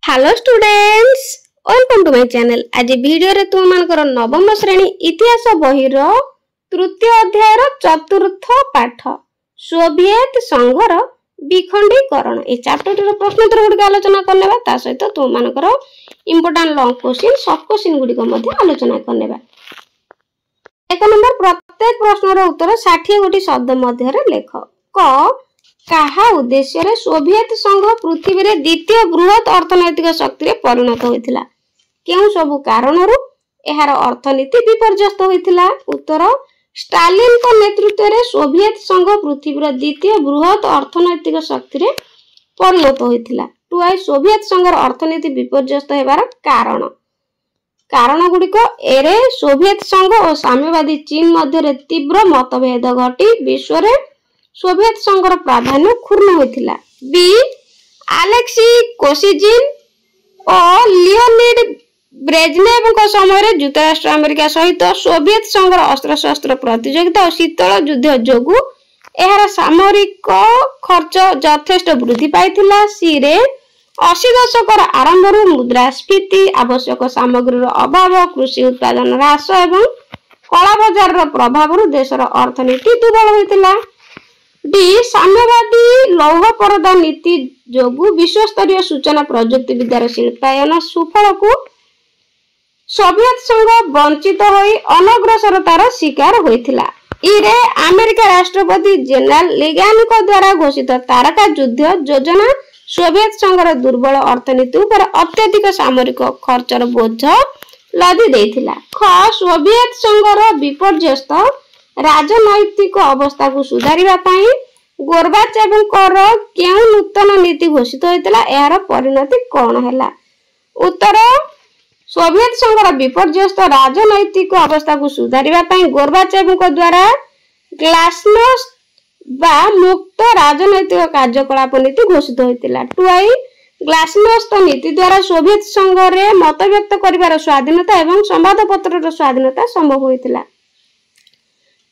Hello students, welcome to my channel. आज video रे तुम मानकर नवम श्रेणी इतिहास बही रो तृतीय अध्याय रो चतुर्थ पाठ सोवियत संघर विखंडीकरण ए चैप्टर रो प्रश्न उत्तर गुडी आलोचना करनेबा। ता सहित तुम मानकर important long question short question गुडी को मध्ये आलोचना करनेबा। एक नंबर प्रत्येक प्रश्न रो उत्तर 60 गोटी शब्द मध्ये रे लेख। क कहा उद्देश्य रे सोवियत संघ पृथ्वी रे द्वितीय बृहत अर्थनैतिक शक्ति रे परिणत होइथिला? केउ सब कारणरू एहार अर्थनीति विपर्यस्त होइथिला? उत्तर स्टालिन को नेतृत्व रे सोवियत संघ पृथ्वी रे द्वितीय बृहत अर्थनैतिक शक्ति रे परिणत होइथिला। टुआई सोवियत संघर अर्थनीति विपर्यस्त हेबार कारण गुडिक एरे सोवियत संघ और साम्यवादी चीन मध्य रे तीव्र मतभेद घटी विश्व रे सोवियत संघर प्राधान्य क्षुण्ण होइथिला। बी अलेक्सी कोसिजिन और लियोनिड ब्रेजनेव को समय रे युक्तराष्ट्र अमेरिका सहित सोवियत संघर अस्त्र शस्त्र प्रतियोगिता और शीतल युद्ध जोगु एहार सामरिक खर्च यथेष्ट वृद्धि पाइथिला। सी रे 80 दशकर आरंभ मुद्रास्फीति, आवश्यक सामग्री अभाव, कृषि उत्पादन ह्रास एवं कला बाजार प्रभाव देशर अर्थनीति दुर्बल होइथिला। डी साम्यवादी लौह परदा नीति जोगु विश्व स्तरीय सूचना प्रजुक्ति विद्यार शिल्पायन सुफल को सोवियत संघ वंचित होई अनग्रसरतार शिकार होइथिला। इरे अमेरिका राष्ट्रपति जनरल लिगान को द्वारा घोषित तारका युद्ध योजना सोवियत संघर दुर्बल अर्थनीति उपर अत्यधिक सामरिक खर्चर बोझ लदी देइथिला। ख सोवियत संघर विपर्यस्त राजनैतिक अवस्था को सुधारिबा पई गोर्बाचेवकर केउ नूतन नीति घोषित होइतला? एहार परिणति कोन हैला? उत्तर सोवियत संघर विपर्यस्त राजनैतिक अवस्था को सुधारिबा पई गोर्बाचेवक द्वारा ग्लासनोस्ट बा मुक्त राजनैतिक कार्यकलाप नीति घोषित होइतला। टुआई ग्लासनोस्ट नीति द्वारा सोवियत संघ रे मत व्यक्त करिवार स्वाधीनता एवं संवादपत्र स्वाधीनता संभव होइतला।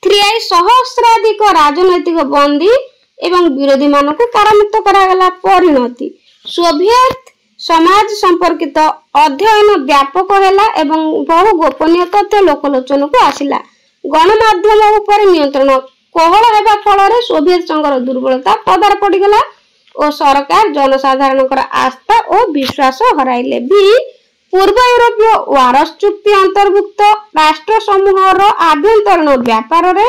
3 सहस्राधिक राजनैतिक बंदी एवं विरोधी मानक कारामुक्त करागला। परिणति सोवियत समाज संपर्कित अध्ययन व्यापक हैला एवं बहु गोपनीय तथ्य लोकलोचन को आसिला। गणमाध्यम उपर नियंत्रण कोहल हेबा फल रे सोवियत संघर दुर्बलता पदार पड़गला और सरकार जनसाधारण आस्था और विश्वास हराइले। भी पूर्व यूरोपीय वारस चुक्ति अंतर्भुक्त राष्ट्र समूहर आभ्यंतरीण व्यापार रे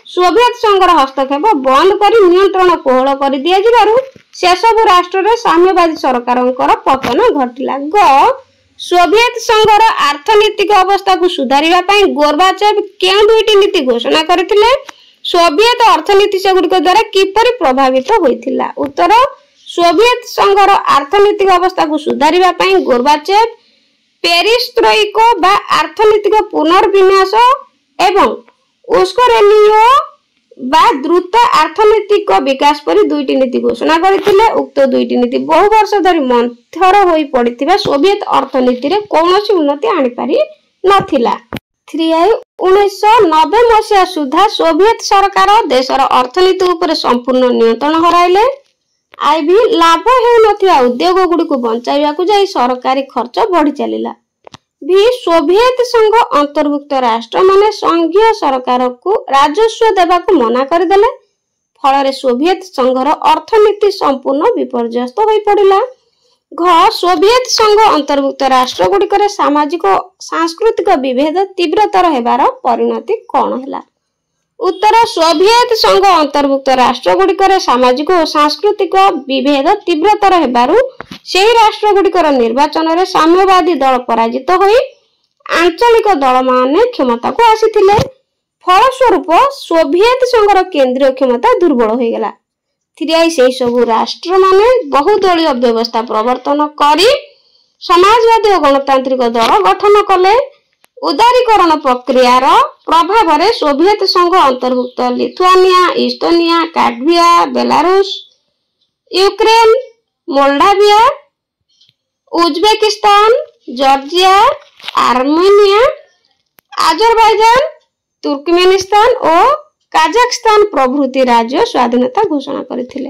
सोवियत संघर हस्तक्षेप बंद करी नियंत्रण कोहल कर दिया जिबारु से सब राष्ट्र रे साम्यवादी सरकारंकर पतन घटिला। ग सोवियत संघर अर्थनीतिक अवस्था को सुधारिबा पई गोर्बाचेव केउ दुईटी नीति घोषणा करथिले? सोवियत अर्थनीति से गुडिक द्वारा किपरि प्रभावित होइथिला? उत्तर सोवियत संघर अर्थनीतिक अवस्था को सुधारिबा पई गोर्बाचेव पेरिस्ट्रोइको बा अर्थनीतिक पुनर्विन्यास एवं उस्कोरेनियो बा द्रुत अर्थनीतिक विकास परि दुईटी नीति घोषणा करथिले। उक्त दुईटी नीति बहु वर्ष धरि मंथर होई पड़िथिबा सोवियत अर्थनीति रे कोनोसी उन्नति आनि पारि नथिला। 1990 मसिया सुधा सोवियत सरकार देशर अर्थनीति उपर संपूर्ण नियंत्रण हराइले। आई भी लाभ हेउनथिया उद्योग गुडी को बंचाइबा को जाई सरकारी खर्च बढ़ी चलिला। भी सोवियत संघ अंतर्भुक्त राष्ट्र माने संघीय सरकार को राजस्व देबा को मना कर देले। फल रे सोवियत संघर अर्थनीति संपूर्ण विपर्यस्त होई पड़िला। घ सोवियत संघ अंतर्भुक्त राष्ट्र गुडी सामाजिक सांस्कृतिक विभेद तीव्रतर हेबार परिणति कोन हैला? उत्तर सोवियत संघ अंतर्भुक्त राष्ट्र गुडिकर सामाजिक और सांस्कृतिक विभेद तीव्रतर हेबारु सेही राष्ट्र गुडिकर निर्वाचन रे साम्यवादी दल पराजित होई आंचलिक दल माने क्षमता को आसीथिले। फलस्वरूप सोवियत संघर केंद्रीय क्षमता दुर्बल होई गेला। 3 सेही सब राष्ट्र माने बहुदलीय व्यवस्था प्रवर्तन करी समाजवादी और गणतांत्रिक दल गठन कले। उदारीकरण प्रक्रियार प्रभाव रे सोवियत संघ अंतर्भुक्त Lithuania, Estonia, Latvia, Belarus, Ukraine, Moldavia, Uzbekistan, Georgia, Armenia, Azerbaijan, Turkmenistan और काजाखस्तान प्रभृति राज्य स्वाधीनता घोषणा करथिले।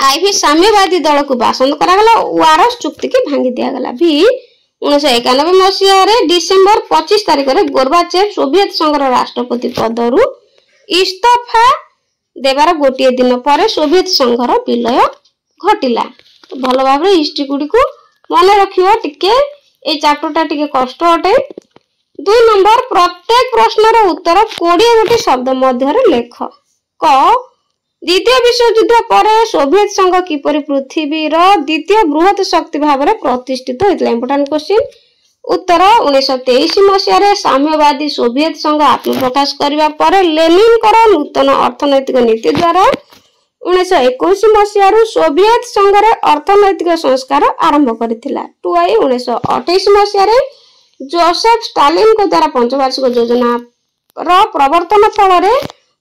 आईवी साम्यवादी दल को बासंद करागला वारस चुक्ति की भांगी दियागला भी 1991 मसीह डिसेम्बर 25 तारिख में गोर्बाचेव सोवियत संघर राष्ट्रपति पदरू इस्तीफा देवार गोटे दिन पर सोवियत संघर विलय घटिला। तो भल भाव हिस्ट्री गुड़ी को मन रखियो टिके ए चैप्टरटा टिके कष्ट अटे। 2 नंबर प्रत्येक प्रश्नर उत्तर 20 गोटी शब्द मध्य लेख। क द्वितीय विश्व युद्ध पर सोवियत संघ किपरि पृथ्वीर द्वितीय बृहत शक्ति भाव में प्रतिष्ठित होता। Important question. उत्तर 1923 मसीह साम्यवादी सोवियत संघ आत्मप्रकाश करने पर लेनिन नूतन अर्थनैतिक नीति द्वारा 1921 मसीह सोवियत संघर अर्थनैतिक संस्कार आरंभ करथिला। 1928 मसीह जोसेफ स्टालिन को द्वारा पंचवार्षिक योजना प्रवर्तन फल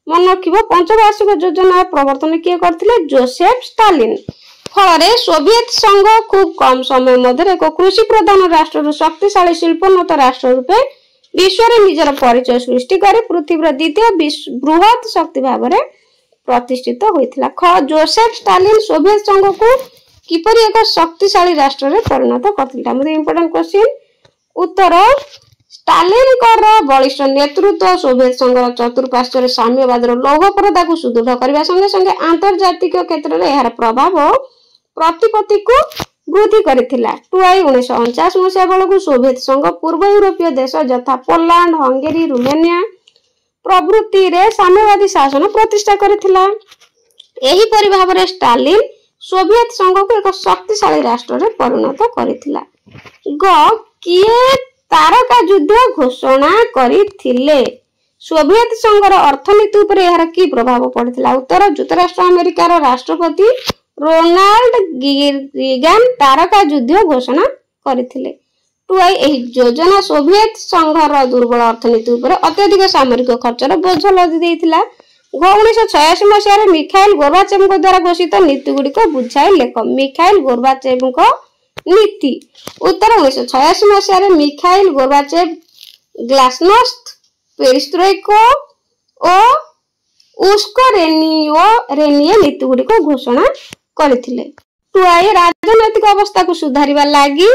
मन रखिब पंचवार्षिक योजना प्रवर्तन किए करथिले जोसेफ स्टालिन। फल सोवियत संघ खूब कम समय मध्य एक कृषि प्रधान राष्ट्र शक्तिशाली शिल्पोन्नत राष्ट्र रूपे विश्व में निजर परिचय सृष्टि कर पृथ्वीर द्वितीय बृहत शक्ति भाव में प्रतिष्ठित होता। ख जोसेफ स्टालिन सोवियत संघ को किपरि एक शक्तिशाली राष्ट्र में परिणत करथिला। Important question. उत्तर स्टालिन बलिष्ठ नेतृत्व सोवियत संघर चतुर्पार्श्वर साम्यवाद लौह परदा को सुदृढ़ करने संगे संगे आंतर्जातिक क्षेत्र में यार प्रभाव प्रतिपत्ति को वृद्धि करथिला। 1949 मसीहा बेलू सोवियत संघ पूर्व यूरोपीय देश यथा पोलैंड हंगेरी रुमेनिया प्रभृति रे साम्यवादी शासन प्रतिष्ठा करथिला। एही परि भाव रे स्टालिन सोवियत संघ को एक शक्तिशाली राष्ट्र में परिणत करथिला। ग किए तारका युद्ध घोषणा करथिले। सोवियत संघर अर्थनीति उपर यार की प्रभाव पड़िथिला। उत्तर युक्तराष्ट्र अमेरिकार राष्ट्रपति रोनाल्ड रीगन तारका युद्ध घोषणा करथिले। योजना सोवियत संघर दुर्बल अर्थनीति उपर अत्यधिक सामरिक खर्चर बोझ लदी देइथिला। 1986 मसीह मिखाइल गोर्बाचेव द्वारा घोषित नीति गुड़िक बुझाई लेख। मिखाइल गोर्बाचेव नीति। उत्तर 1986 मसीह मिखाइल गोर्बाचेव ग्लासनोस्त पेरिस्ट्रोइका और उस्कोरेनिये नीति गुड़िक घोषणा करथिले। राजनैतिक अवस्था को सुधारिबा लागि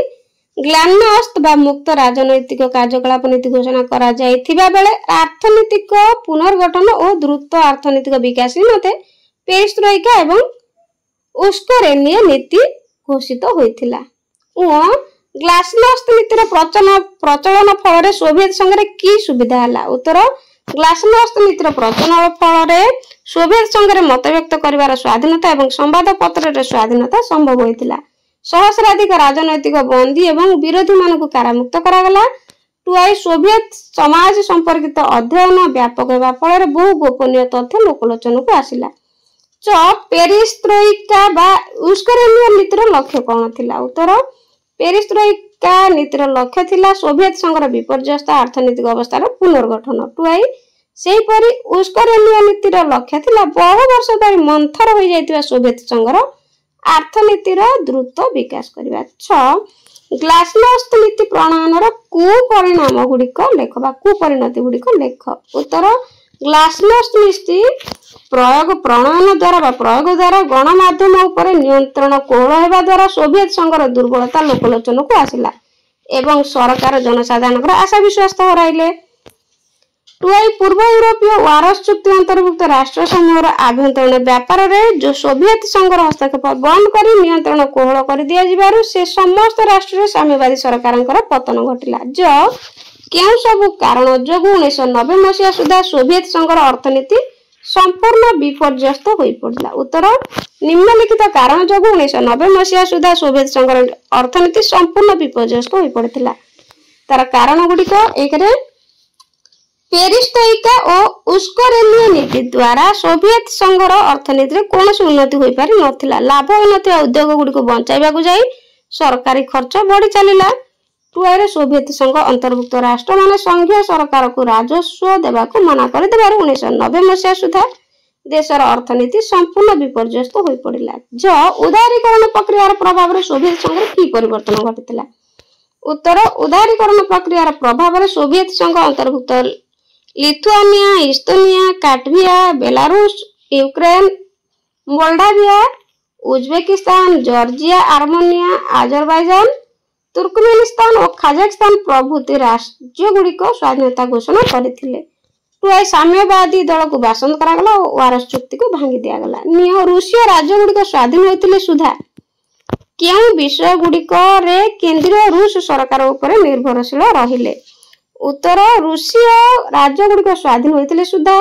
ग्लासनोस्त बा मुक्त राजनैतिक कार्यकलाप नीति घोषणा करा जायथिबा बेले अर्थनीतिक पुनर्गठन और द्रुत अर्थनीतिक विकास निमंते पेरिस्ट्रोइका एवं उस्कोरेनिये नीति घोषित होइथिला। ग्लासनोस्त नीतिर प्रचलन फल सोवियत संघ की सुविधा है। उत्तर ग्लासनोस्त नीतिर प्रचलन फल सोवियत संघ मत व्यक्त कर स्वाधीनता और संवाद पत्र स्वाधीनता संभव होता। सहस्राधिक राजनैतिक बंदी एवं विरोधी मान को कारामुक्त करागला। सोवियत समाज संपर्कित अध्ययन व्यापक होगा फल बहु गोपनीय तथ्य लोकलोचन को आसिला। पेरिस्ट्रोइका बा उस्कोरेनिये नीतिर लक्ष्य कौन थिला। उत्तर पेरिस्ट्रोइका नीतिर लक्ष्य थिला सोवियत संघर विपर्यस्त अर्थनैतिक अवस्थार पुनर्गठन। सेहीपरि उस्कोरेनिये नीतिर लक्ष्य थिला बहु वर्ष धरि मंथर हो जाइतिबा सोवियत संघर अर्थनीतिर द्रुत विकास करबा। 6 ग्लासनोस्त नीति प्रणयनर कुपरिणाम गुड़िक लेख बा कुपरिणति गुड़िक लेख। उत्तर ग्लासनोस्त नीति प्रयोग प्रणयन द्वारा प्रयोग द्वारा गणमाध्यम उपर नियंत्रण कोहल हेबा द्वारा सोवियत संघर दुर्बलता लोकलोचन को आसिला एवं सरकार जनसाधारण आशा विश्वास हराइले। पूर्व यूरोपीय वारस चुक्ति अंतर्भुक्त राष्ट्र समूह आभ्यंतरीण व्यापार में जो सोवियत संघर हस्तक्षेप बंद कर नियंत्रण कोहल कर दिया जिबारु से समस्त राष्ट्र साम्यवादी सरकार पतन घटिला। जो केउ सबु कारण जो 1990 मसीहा सुधा सोवियत संघर अर्थनीति संपूर्ण विपर्यस्त हो पड़ा। उत्तर निम्नलिखित कारण जो 1990 मसीहा सुधा सोवियत संघर अर्थनीति संपूर्ण विपर्यस्त हो पड़ा। तार कारण गुड़िक एक पेरिस्ट्रोइका और उस्कोरेनिये नीति द्वारा सोवियत संघर अर्थनीति कौन उन्नति हो पारि नथिला। लाभ होता उद्योग गुड़िक बचाइबा जाई सरकारी खर्च बढ़ी चलला। सोवियत संघ अंतर्भुक्त राष्ट्र माने संघीय सरकार को राजस्व देवा को मना कर 1990 मसीहा सुधा देशर अर्थनीति संपूर्ण विपर्यस्त हो पड़ा। जो उदारीकरण प्रक्रियार प्रभाव सोवियत संघ की परिवर्तन घटिला। उत्तर उदारीकरण प्रक्रियार प्रभाव सोवियत संघ अंतर्भुक्त Lithuania Estonia Latvia Belarus Ukraine Moldavia Uzbekistan, Georgia, Armenia, Azerbaijan, Turkmenistan और खाजाकिस्तान प्रभृति राज्य गुड़िक स्वाधीनता घोषणा करथिले। टुआई साम्यवादी दल को बासंद करागला और वारस चुक्ति को भांगी दियागला। नियो रूसीय राज्य गुड़िक स्वाधीन होइतिले सुधा केउ विषय गुड़िक रे केंद्रीय रूस सरकार उपरे निर्भरशील रहिले। उत्तर रूसीय राज्य गुड़िक स्वाधीन होइतिले सुधा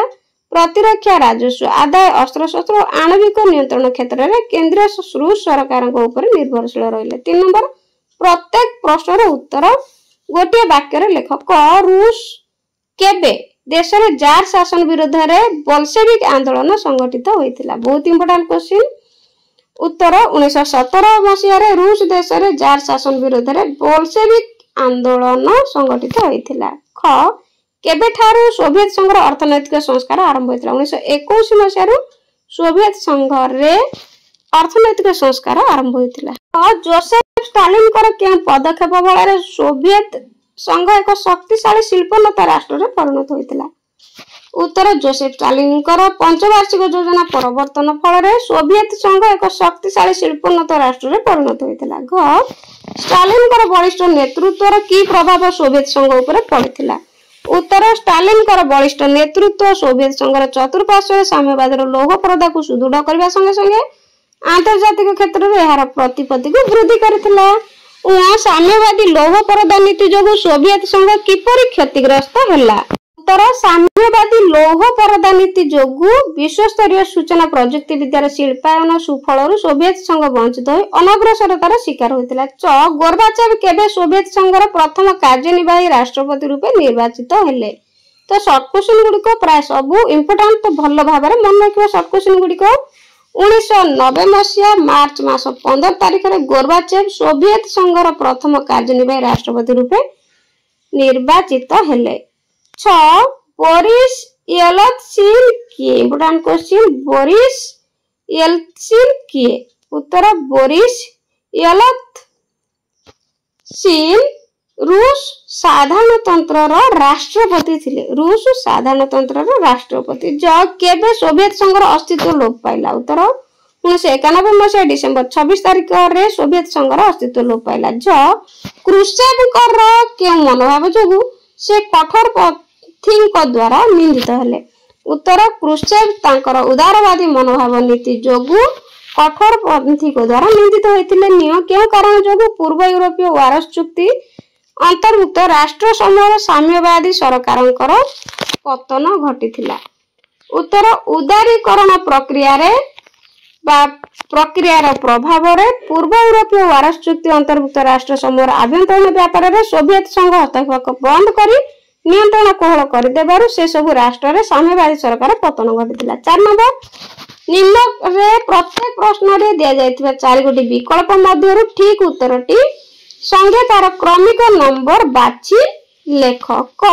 प्रतिरक्षा राजस्व आदाय अस्त्रशस्त्र और आणविक नियंत्रण क्षेत्र में केंद्रीय रूस सरकार उपरे निर्भरशील रहिले। 3 नंबर प्रत्येक प्रश्नर उत्तर गोटे वाक्य लेख। क रूस केबे देश में जार शासन विरोध में बोल्शेविक आंदोलन संगठित होइतिला। बहुत इंपोर्टेंट क्वेश्चन। उत्तर 1917 मसीह रूस देश में जार शासन विरोध में बोल्शेविक आंदोलन संगठित होइतिला। ख केबे ठारू सोवियत संघर अर्थनैतिक संस्कार आरंभ होइतिला। 1921 मसीह सोवियत संघ रे अर्थनैतिक संस्कार आरंभ होइतिला। जोसेफ स्टालिन कर के पदक्षेप बଳରେ सोवियत संघ एक शक्तिशाली शिल्पोन्नत राष्ट्र रे परिणत होइतिला। उत्तर जोसेफ स्टालिन कर पंचवार्षिक योजना परिवर्तन फल सोवियत संघ एक शक्तिशाली शिल्पोन्नत राष्ट्र रे परिणत होइतिला। घ स्टालिन कर बलिष्ठ नेतृत्वर की प्रभाव सोवियत संघ उपर पड़ितिला। उत्तर स्टालिन कर बलिष्ठ नेतृत्व सोवियत संघर चतुर्पार्श्व साम्यवाद लौह परदा को सुदृढ़ करने संगे संगे आंतर्जातिक क्षेत्र में यार प्रतिपत्ति को वृद्धि करथिला। साम्यवादी लौह परदा नीति जो सोवियत संघ किपरि क्षतिग्रस्त होला। उत्तर साम्यवादी लौह परदा नीति जो विश्वस्तरीय सूचना प्रजुक्ति विद्यार शिल्पायन सुफल सोवियत संघ वंचित हो अनग्रसरतार शिकार होता। च गोर्बाचेव केबे सोवियत संघर प्रथम कार्यनिर्वाही राष्ट्रपति रूपे निर्वाचित हेले। तो शॉर्ट क्वेश्चन गुड़िक प्राय सबू इंपोर्टेंट तो भल भाव में मन रखिए। शॉर्ट क्वेश्चन गुड़िक 1990 मसीहा मार्च मास 15 तारिख में गोर्बाचेव सोवियत संघर प्रथम कार्यनिर्वाही राष्ट्रपति रूपे निर्वाचित हेले। 6 बोरिस येल्त्सिन किए। इंपोर्टेंट क्वेश्चन बोरिस येल्त्सिन किए। उत्तर बोरिस येल्त्सिन रूस साधारणतंत्र राष्ट्रपति थिले। रूस साधारणतंत्र राष्ट्रपति जो केबे सोवियत संघर अस्तित्व लोप पाइला। उत्तर 1991 मसीहा डिसेंबर 26 तारिख रे सोवियत संघर अस्तित्व लोप पाइला। जो क्रुश्चेव के मनोभाव जो से कठोर पथिक द्वारा निंदित हेले। उत्तर क्रुश्चेव तांकर उदारवादी मनोभाव नीति जोगु कठोर पथिक द्वारा निंदित होइतिले। नियो केउ कारण जोगु पूर्व यूरोपीय वारस चुक्ति अंतर्भुक्त राष्ट्र समूह साम्यवादी सरकारंकर पतन घटिथिला। उत्तर उदारीकरण प्रक्रियार प्रभाव रे पूर्व यूरोपीय वारस चुक्ति अंतर्भुक्त राष्ट्र समूह आभ्यंतरीण व्यापार रे सोवियत संघ हस्तक्षेप बंद करी नियंत्रण कोहल कर से सब राष्ट्र रे साम्यवादी सरकार पतन घटिथिला। 4 नंबर निम्न रे प्रत्येक प्रश्न रे दिया जायथिबा 4 गोटी विकल्प मध्यरु ठीक उत्तरटी संगे तार क्रमिक नंबर बाछि लेख। क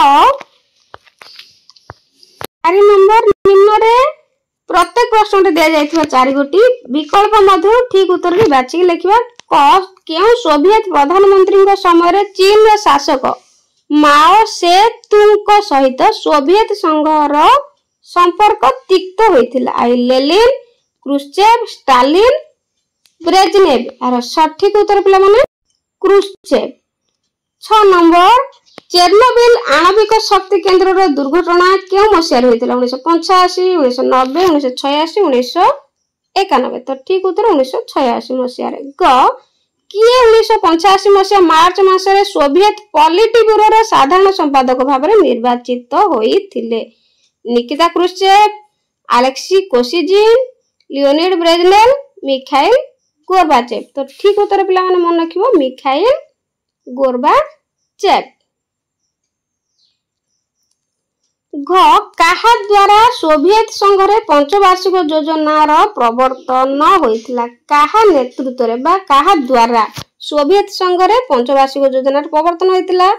4 नंबर निम्न रे प्रत्येक प्रश्न रे दिया जायथिबा 4 गोटी विकल्प मध्यरु ठीक उत्तरटी बाछि लेखिबा। क केउ सोवियत प्रधानमंत्री समय रे चीन रे शासक माओ से तुंग सहित सोवियत संघर संपर्क तिक्त होइथिला। आई लेनिन, क्रुश्चेव, स्टालिन, ब्रेजनेव। यार सठिक उत्तर पिला माने क्रुश्चेव। 6 नंबर चेर्नोबिल आणविक शक्ति केंद्र रो दुर्घटना केउ मसिया होइथिला। 1985, 1990, 1986, 1991। तो ठीक उत्तर 1986 मसिया रे। ग किए 1985 मसिया मार्च मासरे सोवियत पॉलिटी ब्यूरो रो साधारण संपादक भाव में निर्वाचित होइथिले। Nikita Khrushchev, Alexei Kosygin, Leonid Brezhnev, Mikhail Gorbachev. तो ठीक उत्तर पिला माने मन रखिबो मिखाइल गोर्बाचेव। घ काहा द्वारा सोवियत संघ रे पंचवार्षिक योजना रो प्रवर्तन होइथिला। काहा नेतृत्व रे बा काहा द्वारा सोवियत संघ रे पंचवार्षिक योजना रो प्रवर्तन होइथिला।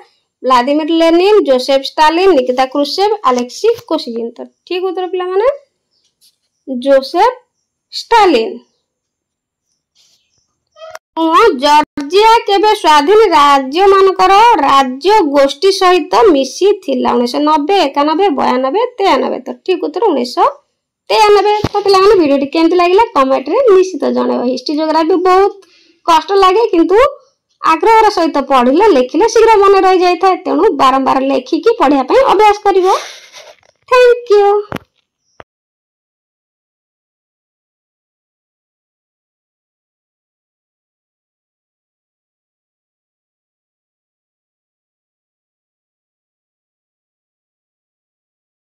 Vladimir Lenin, Joseph Stalin, Nikita Khrushchev, Alexei Kosygin. तो ठीक उत्तर पिला माने जोसेफ स्टालिन। जॉर्जिया केबे स्वाधीन राज्य मानकर राज्य गोष्ठी सहित मिसी थिला। 1990, 91, 92, 93। तो ठीक उत्तर 1991। नेबे तो पिलाने वीडियो केमती लगे कमेंट रे निश्चित जनइब। हिस्ट्री ज्योग्राफी बहुत कष्ट लगे किंतु आग्रह सहित पढ़िले लिखिले शीघ्र मन रही जाए तेणु बारंबार लेखिकी पढ़ाई अभ्यास करिवो। Thank you.